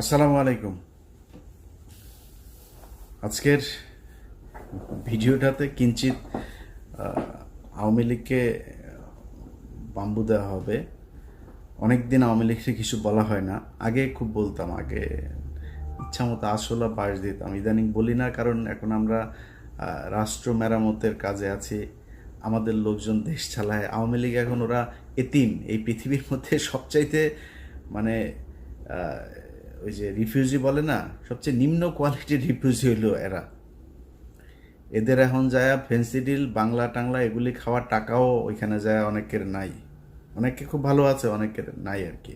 আসসালামু আলাইকুম। আজকের ভিডিওটাতে কিঞ্চিত আওয়ামী লীগকে বাম্বু দেওয়া হবে। অনেক দিন আওয়ামী লীগকে কিছু বলা হয় না। আগে খুব বলতাম, আগে ইচ্ছা মতো আসলে বাস দিতাম। ইদানিং বলি না, কারণ এখন আমরা রাষ্ট্র মেরামতের কাজে আছি, আমাদের লোকজন দেশ চালায়। আওয়ামী লীগ এখন ওরা এতিম। এই পৃথিবীর মধ্যে সবচাইতে মানে ওই যে রিফিউজি বলে না, সবচেয়ে নিম্ন কোয়ালিটির রিফিউজি হইলো এরা। এদের এখন যায় ফেন্সিডিল বাংলা টাংলা এগুলি খাওয়ার টাকাও ওইখানে যায় অনেকের নাই। অনেকে খুব ভালো আছে, অনেকের নাই আর কি,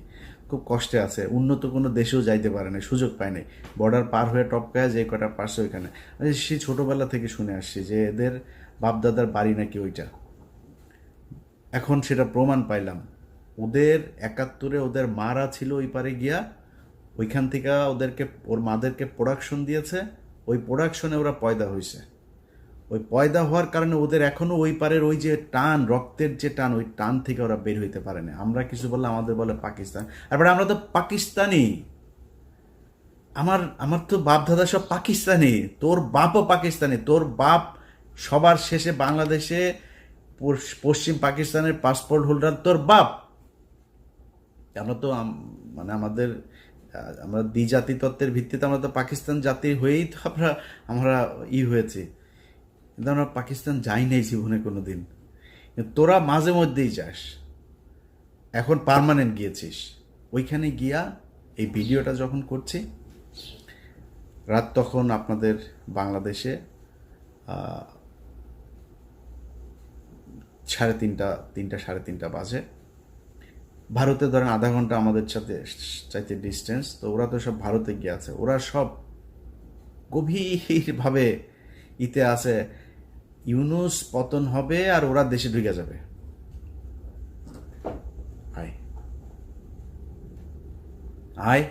খুব কষ্টে আছে। উন্নত কোনো দেশেও যাইতে পারে না, সুযোগ পায় নাই। বর্ডার পার হয়ে টপকায় যে কটা পারছে ওইখানে। সে ছোটোবেলা থেকে শুনে আসছি যে এদের বাপদাদার বাড়ি নাকি ওইটা। এখন সেটা প্রমাণ পাইলাম। ওদের ৭১-এ ওদের মারা ছিল ওই পারে গিয়া, ওইখান থেকে ওদেরকে ওর মাদেরকে প্রোডাকশন দিয়েছে, ওই প্রোডাকশনে ওরা পয়দা হয়েছে। ওই পয়দা হওয়ার কারণে ওদের এখনো ওই পারের ওই যে টান, রক্তের যে টান, ওই টান থেকে ওরা বের হইতে পারে না। আমরা কিছু বললে আমাদের বলে পাকিস্তান। তারপরে আমরা তো পাকিস্তানি। আমার আমার তো বাপ দাদা সব পাকিস্তানি, তোর বাপও পাকিস্তানি। তোর বাপ সবার শেষে বাংলাদেশে পশ্চিম পাকিস্তানের পাসপোর্ট হোল্ডার তোর বাপ। আমরা তো মানে আমরা দ্বিজাতি তত্ত্বের ভিত্তিতে আমরা তো পাকিস্তান জাতি হয়েই তো আমরা আমরা হয়েছি, কিন্তু আমরা পাকিস্তান যাই নাই জীবনে কোনো দিন। তোরা মাঝে মধ্যেই যাস, এখন পার্মানেন্ট গিয়েছিস। ওইখানে গিয়া এই ভিডিওটা যখন করছি, রাত তখন আপনাদের বাংলাদেশে 3:30 3:30 বাজে। ভারতে ধরেন আধা ঘন্টা আমাদের সাথে চাইতে ডিস্টেন্স। তো ওরা তো সব ভারতে গিয়ে আছে, ওরা সব গভীরভাবে ইতে আছে ইউনুস পতন হবে আর ওরা দেশে ঢুকে যাবে। আয় আয়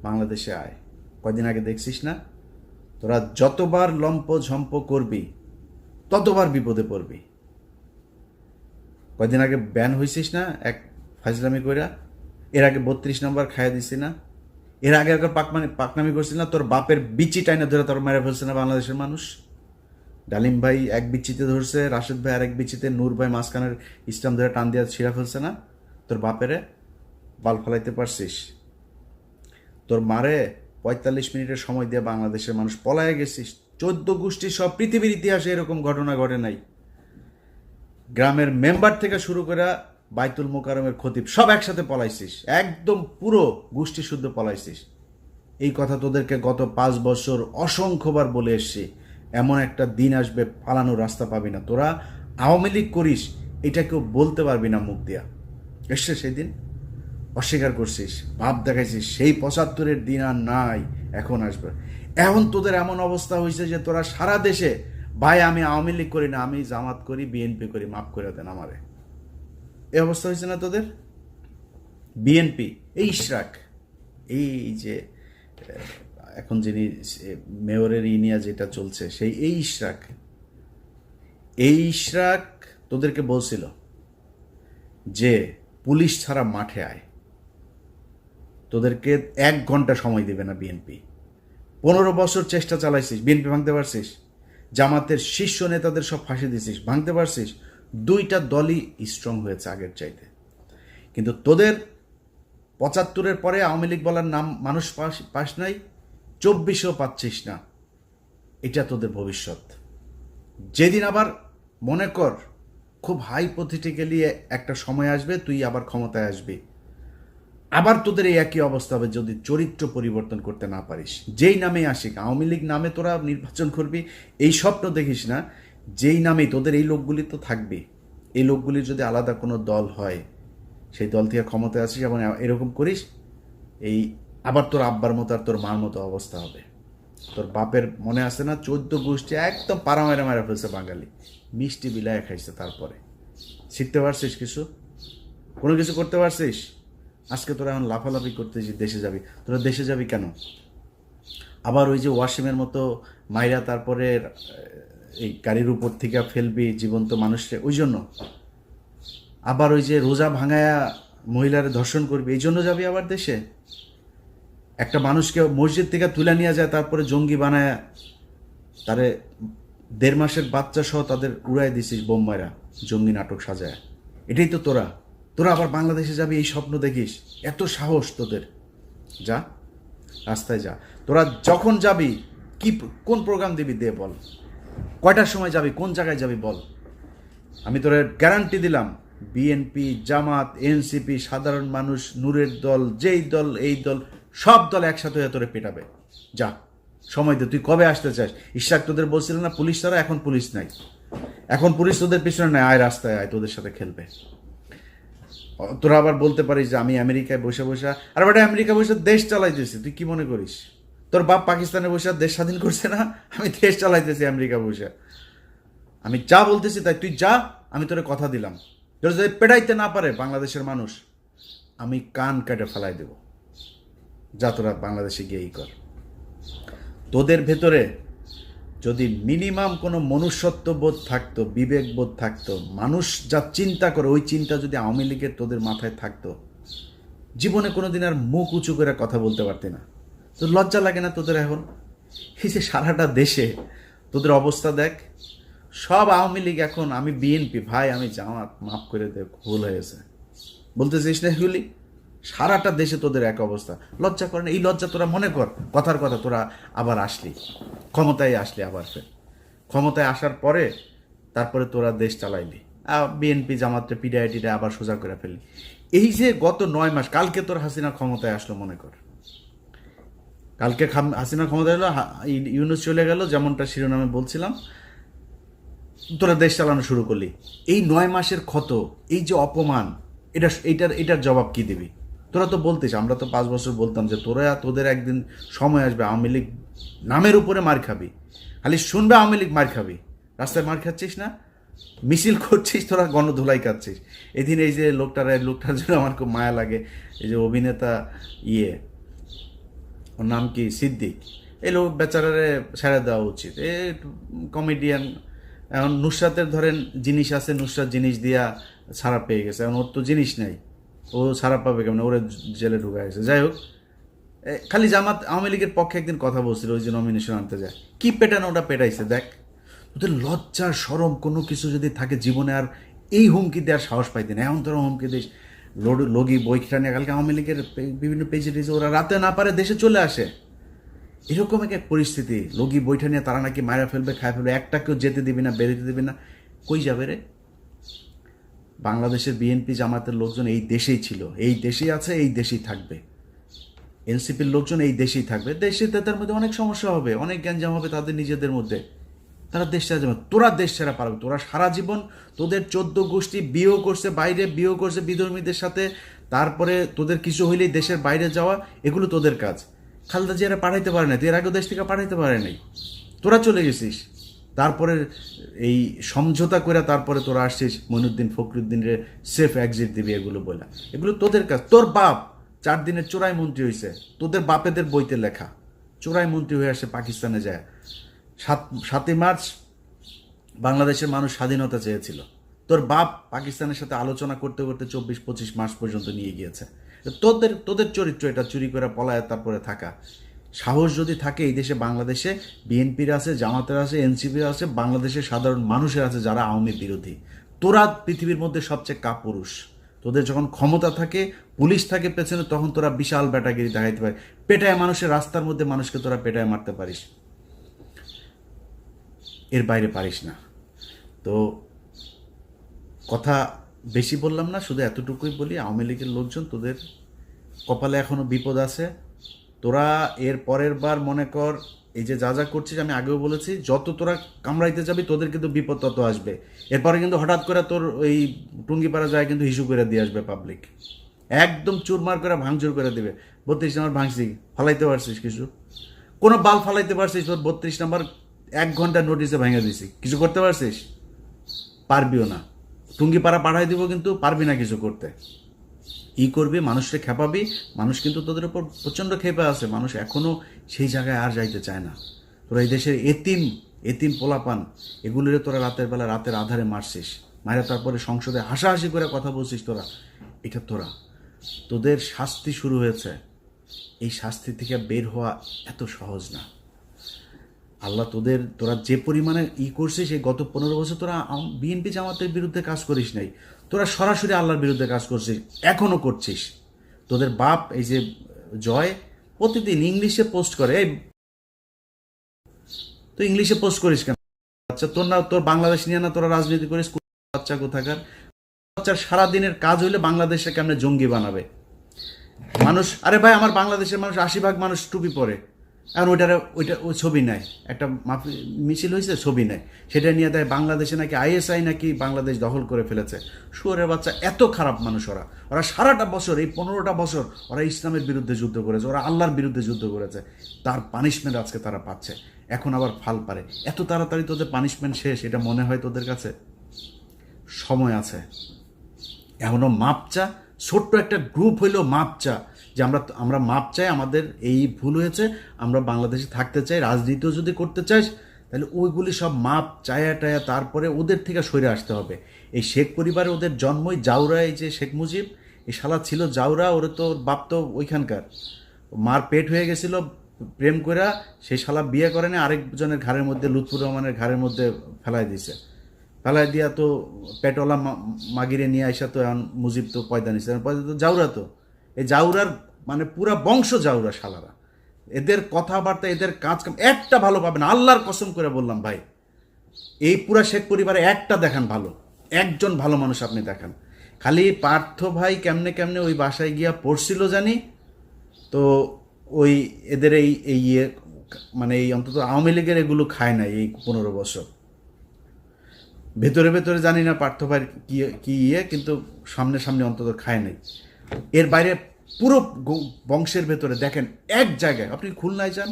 বাংলাদেশে আয়। কয়দিন আগে দেখছিস না, তোরা যতবার লম্প ঝম্প করবি ততবার বিপদে পড়বি। কয়দিন আগে ব্যান হয়েছিস না এক ফাজলামি কইরা? এর আগে 32 নম্বর খাইয়া দিছি না? এর আগে একবার পাকনামি করছিল না? তোর বাপের বিচি টাইনা ধরে তোর মেরে ফেলছে না বাংলাদেশের মানুষ? ডালিম ভাই এক বিচিতে ধরছে, রাশেদ ভাই আর এক বিচিতে, নূর ভাই মাঝখানের ইসলাম ধরে টান দিয়া ছিঁড়া ফেলছে না? তোর বাপেরে বাল ফেলাইতে পারছিস? তোর মারে 45 মিনিটের সময় দিয়ে বাংলাদেশের মানুষ পলায় গেছিস। 14 গোষ্ঠী সব পৃথিবীর ইতিহাসে এরকম ঘটনা ঘটে নাই। গ্রামের মেম্বার থেকে শুরু করে বাইতুল মোকারমের খতিব সব একসাথে পলাইছিস, একদম পুরো গোষ্ঠী শুদ্ধ পলাইছিস। এই কথা তোদেরকে গত 5 বছর অসংখ্যবার বলে এসছি। এমন একটা দিন আসবে পালানোর রাস্তা পাবি না। তোরা আওয়ামী লীগ করিস, এটা কেউ বলতে পারবি না মুখ দিয়া। এসছে সেদিন, অস্বীকার করছিস, ভাব দেখাইছিস। সেই 75-এর দিন আর নাই, এখন আসবে। এখন তোদের এমন অবস্থা হয়েছে যে তোরা সারা দেশে, ভাই আমি আওয়ামী লীগ করি না, আমি জামাত করি, বিএনপি করি, মাফ করে দেন আমারে। এই অবস্থা হয়েছে না তোদের? বিএনপি, এই ইশরাক, এই যে এখন যিনি মেয়রের ইনিয়া যেটা চলছে, সেই এই ইশরাক তোদেরকে বলছিল যে পুলিশ ছাড়া মাঠে আয়। তোদেরকে 1 ঘন্টা সময় দেবে না বিএনপি। 15 বছর চেষ্টা চালাইছিস, বিএনপি ভাঙতে পারছিস? জামাতের শীর্ষ নেতাদের সব ফাঁসি দিছিস, ভাঙতে পারছিস? 2টা দলই স্ট্রং হয়েছে আগের চাইতে। কিন্তু তোদের 75-এর পরে আওয়ামী লীগ বলার নাম মানুষ পাস নাই, 24-ও পাচ্ছিস না। এটা তোদের ভবিষ্যৎ। যেদিন আবার মনে কর খুব হাইপোথেটিক্যালি একটা সময় আসবে, তুই আবার ক্ষমতায় আসবি, আবার তোদের এই একই অবস্থা হবে যদি চরিত্র পরিবর্তন করতে না পারিস। যেই নামে আসিক, আওয়ামী লীগ নামে তোরা নির্বাচন করবি, এই স্বপ্ন দেখিস না। যেই নামেই তোদের এই লোকগুলি তো থাকবে। এই লোকগুলির যদি আলাদা কোনো দল হয়, সেই দল থেকে ক্ষমতায় আসিস এবং এরকম করিস, এই আবার তোর আব্বার মতো আর তোর মার মতো অবস্থা হবে। তোর বাপের মনে আছে না, 14 গোষ্ঠী একদম পাড়া মেরা মেরা ফেলছে বাঙালি, মিষ্টি বিলায় খাইছে। তারপরে শিখতে পারছিস কিছু? কোনো কিছু করতে পারছিস? আজকে তোরা এখন লাফালাফি করতেছিস দেশে যাবি। তোরা দেশে যাবি কেন? আবার ওই যে ওয়াসিমের মতো মাইরা তারপরে এই গাড়ির উপর থেকে ফেলবি জীবন্ত মানুষকে, ওই জন্য? আবার ওই যে রোজা ভাঙায়া মহিলার ধর্ষণ করবি, এই জন্য যাবি আবার দেশে? একটা মানুষকে মসজিদ থেকে তুলে নিয়ে যায়, তারপরে জঙ্গি বানায় তারে 1.5 মাসের বাচ্চা সহ তাদের উড়াই দিছিস বোম্বাইরা, জঙ্গি নাটক সাজায়। এটাই তো তোরা। তোরা আবার বাংলাদেশে যাবি এই স্বপ্ন দেখিস? এত সাহস তোদের? যা, রাস্তায় যা। তোরা যখন যাবি কোন প্রোগ্রাম দিবি দে বল, কয়টার সময় যাবি, কোন জায়গায় যাবি বল। আমি তোরে গ্যারান্টি দিলাম, বিএনপি, জামাত, এনসিপি, সাধারণ মানুষ, নূরের দল, যেই দল এই দল, সব দল একসাথে হয়ে তোরে পেটাবে। যা, সময় দে। তুই কবে আসতে চাস? ইশাক তোদের বলছিল না পুলিশ ছাড়া? এখন পুলিশ নাই, এখন পুলিশ তোদের পিছনে নাই। আয় রাস্তায় আয়, তোদের সাথে খেলবে। তোরা আবার বলতে পারিস যে আমি আমেরিকায় বসে বসে, আর বেটা আমেরিকা বসে দেশ চালাইতেছি, তুই কি মনে করিস? তোর বাপ পাকিস্তানে বসে দেশ স্বাধীন করছে না? আমি দেশ চালাইতেছি আমেরিকা বসে। আমি যা বলতেছি তাই, তুই যা। আমি তোরে কথা দিলাম, তোর যদি পেটাইতে না পারে বাংলাদেশের মানুষ, আমি কান কেটে ফেলাই দেব। যা, তোরা বাংলাদেশে গিয়েই কর। তোদের ভেতরে যদি মিনিমাম কোনো মনুষ্যত্ব বোধ থাকতো, বিবেক বোধ থাকতো, মানুষ যা চিন্তা করে ওই চিন্তা যদি আওয়ামী লীগের তোদের মাথায় থাকতো, জীবনে কোনোদিন আর মুখ উঁচু করে কথা বলতে পারতি না। তো লজ্জা লাগে না তোদের এখন? এই যে সারাটা দেশে তোদের অবস্থা দেখ, সব আওয়ামী লীগ এখন, আমি বিএনপি, ভাই আমি জামাত, মাফ করে দে, ভুল হয়েছে বলতেছিস না এগুলি? সারাটা দেশে তোদের এক অবস্থা। লজ্জা করে না? এই লজ্জা তোরা মনে কর। কথার কথা, তোরা আবার আসলি, ক্ষমতায় আসলি, আবার ফের ক্ষমতায় আসার পরে তারপরে তোরা দেশ চালাইলি, বিএনপি জামাতটা পিডিআইটিটা আবার সোজা করে ফেললি। এই যে গত 9 মাস, কালকে তোর হাসিনা ক্ষমতায় আসলো মনে কর, কালকে হাসিনা ক্ষমতায় এলো, ইউনূস চলে গেল, যেমনটা শিরোনামে বলছিলাম, তোরা দেশ চালানো শুরু করলি। এই 9 মাসের ক্ষত, এই যে অপমান, এটার জবাব কি দিবি? তোরা তো বলতিস, আমরা তো 5 বছর বলতাম যে তোদের একদিন সময় আসবে আওয়ামী লীগ নামের উপরে মার খাবি, খালি শুনবে আওয়ামী লীগ মার খাবি। রাস্তায় মার খাচ্ছিস না, মিছিল করছিস, তোরা গণধুলাই খাচ্ছিস। এদিন এই যে লোকটার জন্য আমার খুব মায়া লাগে, এই যে অভিনেতা ওর নাম কি, সিদ্দিক, এই লোক বেচারারে ছেড়ে দেওয়া উচিত। এ কমেডিয়ান। এখন নুসরাতের ধরেন জিনিস আছে, নুসরাত জিনিস দিয়া ছাড়া পেয়ে গেছে, এখন ওর তো জিনিস নাই, ও ছাড়া পাবে কেমন? ওরে জেলে ঢুকা গেছে। যাই হোক, খালি জামাত আওয়ামী লীগের পক্ষে একদিন কথা বলছিল, ওই যে নমিনেশন আনতে যায়, কি পেটানো ওটা পেটাইছে দেখ। ওদের লজ্জা সরম কোনো কিছু যদি থাকে জীবনে, আর এই হুমকি দেওয়ার সাহস পাইতেন। এখন তোরা হুমকি দিস, লগি বইটা নিয়ে কালকে আওয়ামী লীগের বিভিন্ন পেজে টেজে ওরা রাতে না পারে দেশে চলে আসে। এরকম এক পরিস্থিতি, লগি বইটা নিয়ে তারা নাকি মারা ফেলবে, খায় ফেলবে, একটা কেউ যেতে দিবি না, বেরোতে দিবি না। কই যাবে রে? বাংলাদেশের বিএনপি জামাতের লোকজন এই দেশেই ছিল, এই দেশেই আছে, এই দেশেই থাকবে। এনসিপির লোকজন এই দেশেই থাকবে। দেশে তাদের মধ্যে অনেক সমস্যা হবে, অনেক গ্যাঞ্জাম হবে তাদের নিজেদের মধ্যে, তারা দেশ ছাড়া যাবে। তোরা দেশ ছাড়া পারবে? তোরা সারা জীবন তোদের 14 গোষ্ঠী বিয়েও করছে, বাইরে বিয়েও করছে বিধর্মীদের সাথে, তারপরে তোদের কিছু হইলেই দেশের বাইরে যাওয়া, এগুলো তোদের কাজ। খালেদা জিয়ারা পাঠাইতে পারে না, তুই এর আগেও দেশ থেকে পাঠাইতে পারে নাই, তোরা চলে গেছিস। তারপরে এই সমঝোতা করে তারপরে তোরা আসছিস মঈনুদ্দিন ফখরুদ্দিনের সেফ এক্সিট দিবি, এগুলো বলে, এগুলো তোদের কাজ। তোর বাপ 4 দিনের চোরাই মন্ত্রী হয়েছে, তোদের বাপেদের বইতে লেখা, চোরাই মন্ত্রী হয়ে আসে পাকিস্তানে যায়। 7ই মার্চ বাংলাদেশের মানুষ স্বাধীনতা চেয়েছিল, তোর বাপ পাকিস্তানের সাথে আলোচনা করতে করতে 24-25 মাস পর্যন্ত নিয়ে গিয়েছে। তোদের চরিত্র এটা, চুরি করে পলায় তারপরে থাকা। সাহস যদি থাকে এই দেশে, বাংলাদেশে বিএনপির আছে, জামাতের আছে, এনসিপির আছে, বাংলাদেশের সাধারণ মানুষের আছে যারা আওয়ামী বিরোধী। তোরা পৃথিবীর মধ্যে সবচেয়ে কাপুরুষ। তোদের যখন ক্ষমতা থাকে, পুলিশ থাকে পেছনে, তখন তোরা বিশাল ব্যাটাগিরি দেখাইতে পারে, পেটায় মানুষের, রাস্তার মধ্যে মানুষকে তোরা পেটায় মারতে পারিস, এর বাইরে পারিস না। তো কথা বেশি বললাম না, শুধু এতটুকুই বলি, আওয়ামী লীগের লোকজন তোদের কপালে এখনো বিপদ আছে। তোরা এর পরের বার মনে কর, এই যে যা করছিস, আমি আগেও বলেছি, যত তোরা কামড়াইতে যাবি তোদের কিন্তু বিপদ তত আসবে। এরপরে কিন্তু হঠাৎ করে তোর ওই টুঙ্গিপাড়া যায় কিন্তু হিসু করে দিয়ে আসবে পাবলিক, একদম চুরমার করে ভাঙচুর করে দেবে। 32 নম্বর ভাঙছি, ফালাইতে পারছিস কিছু? কোনো বাল ফালাইতে পারছিস? তোর 32 নম্বর 1 ঘন্টা নোটিসে ভেঙে দিছি, কিছু করতে পারছিস? পারবিও না। টুঙ্গিপাড়া পাঠাই দিব, কিন্তু পারবি না কিছু করতে। করবি, মানুষকে খেপাবি, মানুষ কিন্তু তোদের উপর প্রচণ্ড খেপে আছে, মানুষ এখনও সেই জায়গায় আর যাইতে চায় না। তোরা এই দেশের এতিম পোলাপান, এগুলোরে তোরা রাতের বেলা রাতের আধারে মারছিস, মায়েরা তারপরে সংসদে হাসাহাসি করে কথা বলছিস তোরা। এটা তোদের শাস্তি শুরু হয়েছে, এই শাস্তি থেকে বের হওয়া এত সহজ না। আল্লাহ তোরা যে পরিমাণে করছিস, এই গত 15 বছর তোরা বিএনপি জামাতের বিরুদ্ধে কাজ করিস নাই, তোরা সরাসরি আল্লাহর বিরুদ্ধে কাজ করছিস, এখনও করছিস। তোদের বাপ এই যে জয় প্রতিদিন ইংলিশে পোস্ট করে, তো ইংলিশে পোস্ট করিস কেন? আচ্ছা, তোর বাংলাদেশ নিয়ে না তোরা রাজনীতি করিস? বাচ্চা কোথাকার বাচ্চার সারাদিনের কাজ হইলে বাংলাদেশে কেমনে জঙ্গি বানাবে মানুষ। আরে ভাই, আমার বাংলাদেশের মানুষ 80% মানুষ টুপি পরে, এখন ওই ছবি নেয়, একটা মিছিল হয়েছে ছবি নেয়, সেটা নিয়ে দেয় বাংলাদেশে নাকি আইএসআই নাকি বাংলাদেশ দখল করে ফেলেছে। শুয়োরের বাচ্চা, এত খারাপ মানুষ ওরা সারাটা বছর, এই 15টা বছর ওরা ইসলামের বিরুদ্ধে যুদ্ধ করেছে, ওরা আল্লাহর বিরুদ্ধে যুদ্ধ করেছে, তার পানিশমেন্ট আজকে তারা পাচ্ছে। এখন আবার ফাল পারে। এত তাড়াতাড়ি তোদের পানিশমেন্ট শেষ এটা মনে হয় তোদের কাছে? সময় আছে, এখনও মাপ চা। ছোট্ট একটা গ্রুপ হইলেও মাপ চা, যে আমরা মাপ চাই, আমাদের এই ভুল হয়েছে, আমরা বাংলাদেশে থাকতে চাই, রাজনীতিও যদি করতে চাই তাহলে ওইগুলি সব মাপ চায়া টায়া তারপরে ওদের থেকে সরে আসতে হবে। এই শেখ পরিবারে ওদের জন্মই জাউরা, এই যে শেখ মুজিব, এই শালা ছিল জাউরা, ওর তো বাপ তো ওইখানকার, মার পেট হয়ে গেছিল প্রেম কইরা, সেই শালা বিয়ে করেনি, আরেকজনের ঘাড়ের মধ্যে, লুৎফুর রহমানের ঘাড়ের মধ্যে ফেলাই দিছে। ফেলাই দিয়া তো পেটওয়ালা মাগিরে নিয়ে আসা, তো এখন মুজিব তো পয়দা নিছে, পয়দা তো জাউরা, তো এই জাউরার মানে পুরা বংশ জাউরা শালারা। এদের কথাবার্তা, এদের কাজ কাম একটা ভালো পাবেন, আল্লাহর কসম করে বললাম ভাই। এই পুরা শেখ পরিবারে একটা দেখান ভালো, একজন ভালো মানুষ আপনি দেখান। খালি পার্থ ভাই কেমনে কেমনে ওই বাসায় গিয়া পড়ছিল জানি, তো ওই এদের এই ইয়ে মানে এই অন্তত আওয়ামী লীগের এগুলো খায় নাই এই 15 বছর। ভেতরে ভেতরে জানি না পার্থ ভাই কি ইয়ে, কিন্তু সামনে সামনে অন্তত খায় নাই। এর বাইরে পুরো বংশের ভেতরে দেখেন, এক জায়গায় আপনি খুলনায় যান,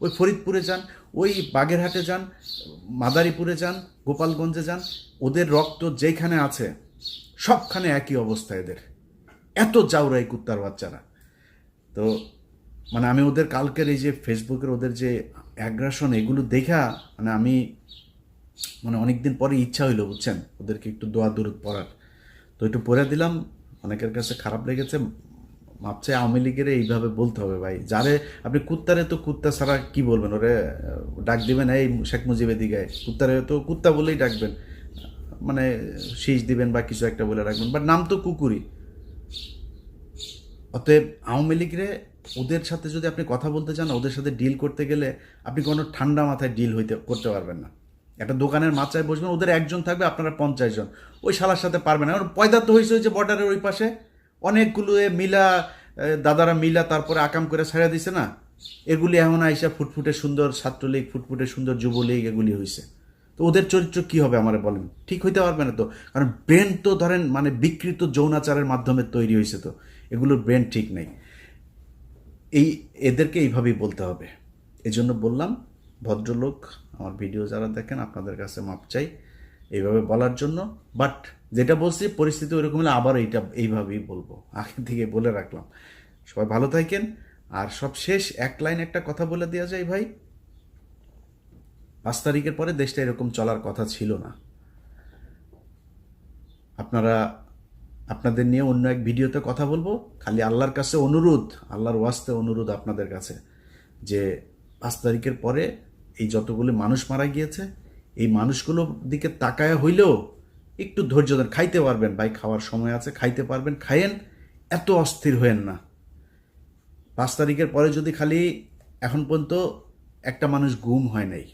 ওই ফরিদপুরে যান, ওই বাগেরহাটে যান, মাদারীপুরে যান, গোপালগঞ্জে যান, ওদের রক্ত যেখানে আছে সবখানে একই অবস্থা এদের। এত জাউরাই কুত্তার বাচ্চারা। তো মানে আমি ওদের কালকের এই যে ফেসবুকের ওদের যে অ্যাগ্রাসন, এগুলো দেখা মানে আমি মানে অনেকদিন পরে ইচ্ছা হইলো, বুঝছেন, ওদেরকে একটু দোয়া দরুদ পড়ার, তো একটু পড়ে দিলাম। অনেকের কাছে খারাপ লেগেছে, ভাবছে আওয়ামী লীগের এইভাবে বলতে হবে ভাই, যারে আপনি কুত্তারে তো কুত্তা ছাড়া কি বলবেন, ওরে ডাক দিবেন এই শেখ মুজিবের দিকে, কুত্তারে তো কুত্তা বলেই ডাকবেন, মানে শীষ দিবেন বা কিছু একটা বলে রাখবেন, বাট নাম তো কুকুরই। অতএব আওয়ামী লীগরে ওদের সাথে যদি আপনি কথা বলতে চান, ওদের সাথে ডিল করতে গেলে আপনি কোনো ঠান্ডা মাথায় ডিল করতে পারবেন না। একটা দোকানের মাচায় বসবেন, ওদের একজন থাকবে, আপনারা 50 জন, ওই শালার সাথে পারবেন না। পয়দা তো হয়েছে ওই যে বর্ডারের ওই পাশে অনেকগুলো মিলা দাদারা মিলা তারপরে আকাম করে ছেড়ে দিছে না, এগুলি এখন আইসা ফুটফুটে সুন্দর ছাত্রলীগ, ফুটফুটে সুন্দর যুবলীগ, এগুলি হয়েছে। তো ওদের চরিত্র কি হবে আমারে বলেন? ঠিক হইতে পারবে না তো, কারণ ব্রেন তো ধরেন মানে বিকৃত যৌনাচারের মাধ্যমে তৈরি হয়েছে, তো এগুলোর ব্রেন ঠিক নেই। এদেরকে এইভাবেই বলতে হবে। এই জন্য বললাম, ভদ্রলোক আমার ভিডিও যারা দেখেন আপনাদের কাছে মাপ চাই এইভাবে বলার জন্য। বাট যেটা বলছি পরিস্থিতি ওইরকম হলে আবার এইভাবেই বলবো, আগে থেকে বলে রাখলাম। সবাই ভালো থাকেন। আর সব শেষ এক লাইন একটা কথা বলে দেওয়া যায় ভাই, 5 তারিখের পরে দেশটা এরকম চলার কথা ছিল না। আপনাদের নিয়ে অন্য এক ভিডিওতে কথা বলবো। খালি আল্লাহর কাছে অনুরোধ, আল্লাহর ওয়াস্তে অনুরোধ আপনাদের কাছে, যে 5 তারিখের পরে এই যতগুলো মানুষ মারা গিয়েছে, এই মানুষগুলোর দিকে তাকায় হইলেও একটু ধৈর্য ধরে খাইতে পারবেন ভাই, খাওয়ার সময় আছে, খাইতে পারবেন, খাইয়েন, এত অস্থির হয়েন না। 5 তারিখের পরে যদি খালি এখন পর্যন্ত একটা মানুষ গুম হয় নাই,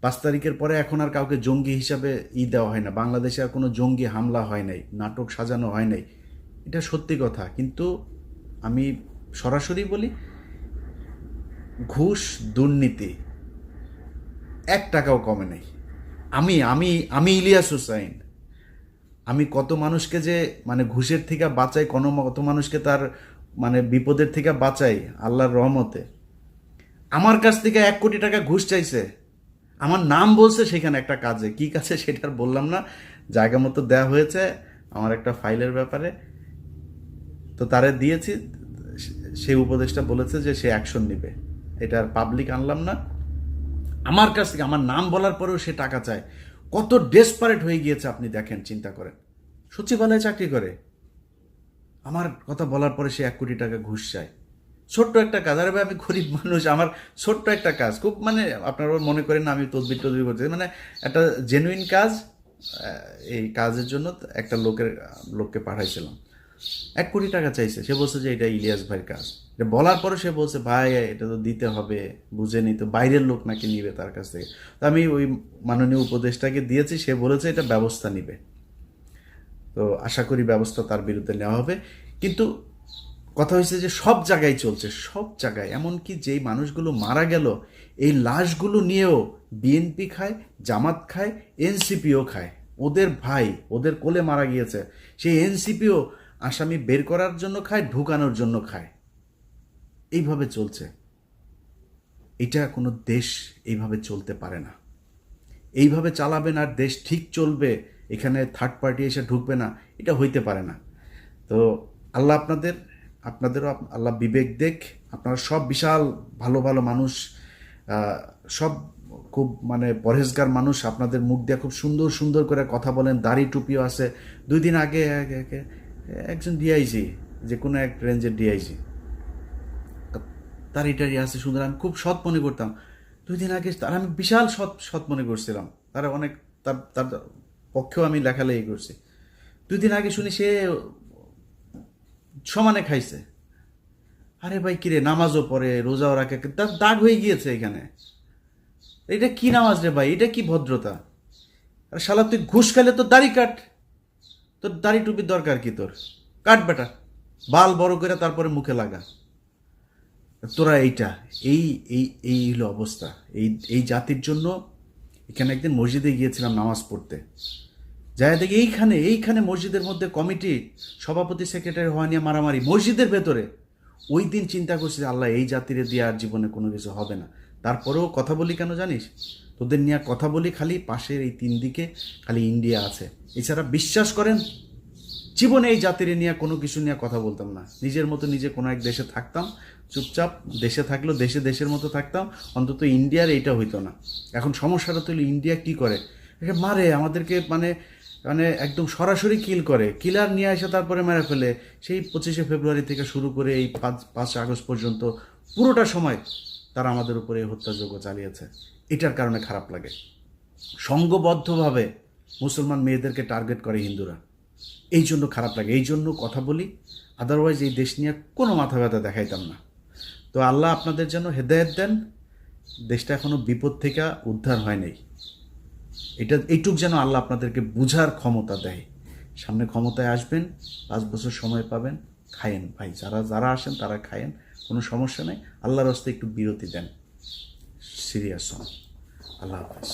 5 তারিখের পরে এখন আর কাউকে জঙ্গি হিসাবে দেওয়া হয় না, বাংলাদেশে আর কোনো জঙ্গি হামলা হয় নাই, নাটক সাজানো হয় নাই, এটা সত্যি কথা। কিন্তু আমি সরাসরি বলি, ঘুষ দুর্নীতি 1 টাকাও কমে নেই। আমি আমি আমি ইলিয়াস হুসাইন, আমি কত মানুষকে যে মানে ঘুষের থেকে বাঁচাই, কত মানুষকে তার মানে বিপদের থেকে বাঁচাই আল্লাহর রহমতে। আমার কাছ থেকে 1 কোটি টাকা ঘুষ চাইছে, আমার নাম বলছে সেখানে একটা কাজে, কি কাজে সেটা আর বললাম না, জায়গা মতো দেওয়া হয়েছে আমার একটা ফাইলের ব্যাপারে, তো তারে দিয়েছি, সেই উপদেশটা বলেছে যে সে অ্যাকশন নেবে, এটা আর পাবলিক আনলাম না। আমার কাছ থেকে আমার নাম বলার পরেও সে টাকা চায়, কত ডেসপারেট হয়ে গিয়েছে আপনি দেখেন, চিন্তা করেন। সচিবালয়ে চাকরি করে, আমার কথা বলার পরে সে 1 কোটি টাকা ঘুষ চায়। ছোট্ট একটা কাজ। আরে ভাই আমি গরিব মানুষ, আমার ছোট্ট একটা কাজ, খুব মানে আপনারা মনে করেন না আমি তদবির টদবির করতে, মানে একটা জেনুইন কাজ। এই কাজের জন্য একটা লোককে পাঠাইছিলাম, 1 কোটি টাকা চাইছে। সে বলছে যে এটা ইলিয়াস ভাইয়ের কাজ। এটা বলার পরে সে বলছে ভাই এটা তো দিতে হবে, বুঝে নি তো, বাইরের লোক নাকি নিবে তার কাছ থেকে। তো আমি ওই মাননীয় উপদেষ্টাকে দিয়েছি, সে বলেছে এটা ব্যবস্থা নিবে। তো আশা করি ব্যবস্থা তার বিরুদ্ধে নেওয়া হবে। কিন্তু কথা হয়েছে যে সব জায়গায় চলছে, সব জায়গায়, এমনকি যেই মানুষগুলো মারা গেল এই লাশগুলো নিয়েও বিএনপি খায়, জামাত খায়, এনসিপিও খায়। ওদের ভাই ওদের কোলে মারা গিয়েছে, সেই এনসিপিও আসামি বের করার জন্য খায়, ঢুকানোর জন্য খায়। এইভাবে চলছে। এটা কোনো দেশ এইভাবে চলতে পারে না। এইভাবে চালাবেন আর দেশ ঠিক চলবে, এখানে থার্ড পার্টি এসে ঢুকবে না, এটা হইতে পারে না। তো আল্লাহ আপনাদেরও আল্লাহ বিবেক দেখ। আপনারা সব বিশাল ভালো ভালো মানুষ, সব খুব মানে পরহেজগার মানুষ, আপনাদের মুখ দিয়ে খুব সুন্দর সুন্দর করে কথা বলেন, দাড়ি টুপিও আছে। 2 দিন আগে একজন ডিআইজি, যে কোনো এক রেঞ্জের ডিআইজি, তার এটারই আছে সুন্দর, আমি খুব সৎ মনে করতাম। 2 দিন আগে তার আমি বিশাল সৎ মনে করছিলাম, তারা অনেক তার তার পক্ষেও আমি লেখালেখি করছি। 2 দিন আগে শুনি সে সমানে খাইছে। আরে ভাই কিরে, নামাজও পড়ে, রোজাও রাখে, তার দাগ হয়ে গিয়েছে এখানে। এটা কি নামাজ রে ভাই, এটা কি ভদ্রতা? আর শালা তুই ঘুষ খেলে তোর দাড়ি কাট, তোর দাড়ি টুপির দরকার কি তোর? কাট বেটা, বাল বড় করে তারপরে মুখে লাগা। তোরা এইটা এই এই এই হলো অবস্থা। এই জাতির জন্য এখানে একদিন মসজিদে গিয়েছিলাম নামাজ পড়তে, যাই দেখি এইখানে মসজিদের মধ্যে কমিটি সভাপতি সেক্রেটারি হওয়া নিয়ে মারামারি মসজিদের ভেতরে। ওই দিন চিন্তা করছি আল্লাহ এই জাতিরে দিয়ে আর জীবনে কোনো কিছু হবে না। তারপরেও কথা বলি কেন জানিস? তোদের নিয়ে কথা বলি খালি পাশের এই 3 দিকে খালি ইন্ডিয়া আছে, এছাড়া বিশ্বাস করেন জীবনে এই জাতির নিয়ে কোনো কিছু নিয়ে কথা বলতাম না। নিজের মতো নিজে কোনো এক দেশে থাকতাম, চুপচাপ দেশে থাকলেও দেশের মতো থাকতাম, অন্তত ইন্ডিয়ার এইটা হইতো না। এখন সমস্যাটা তো ইন্ডিয়া কি করে, মারে আমাদেরকে, মানে মানে একদম সরাসরি কিল করে, কিলার নিয়ে এসে তারপরে মেরে ফেলে। সেই 25শে ফেব্রুয়ারি থেকে শুরু করে এই 5 আগস্ট পর্যন্ত পুরোটা সময় তারা আমাদের উপরে হত্যাযজ্ঞ চালিয়েছে। এটার কারণে খারাপ লাগে। সংঘবদ্ধভাবে মুসলমান মেয়েদেরকে টার্গেট করে হিন্দুরা, এই জন্য খারাপ লাগে, এই জন্য কথা বলি। আদারওয়াইজ এই দেশ নিয়ে কোনো মাথা ব্যথা দেখাইতাম না। তো আল্লাহ আপনাদের যেন হেদায়েত দেন, দেশটা এখনো বিপদ থেকে উদ্ধার হয় নাই, এইটুক যেন আল্লাহ আপনাদেরকে বুঝার ক্ষমতা দেয়। সামনে ক্ষমতায় আসবেন, 5 বছর সময় পাবেন, খায়েন ভাই, যারা আসেন তারা খায়েন, কোনো সমস্যা নেই। আল্লাহর রাস্তায় একটু বিরতি দেন, সিরিয়াস হন। আল্লাহ হাফেজ।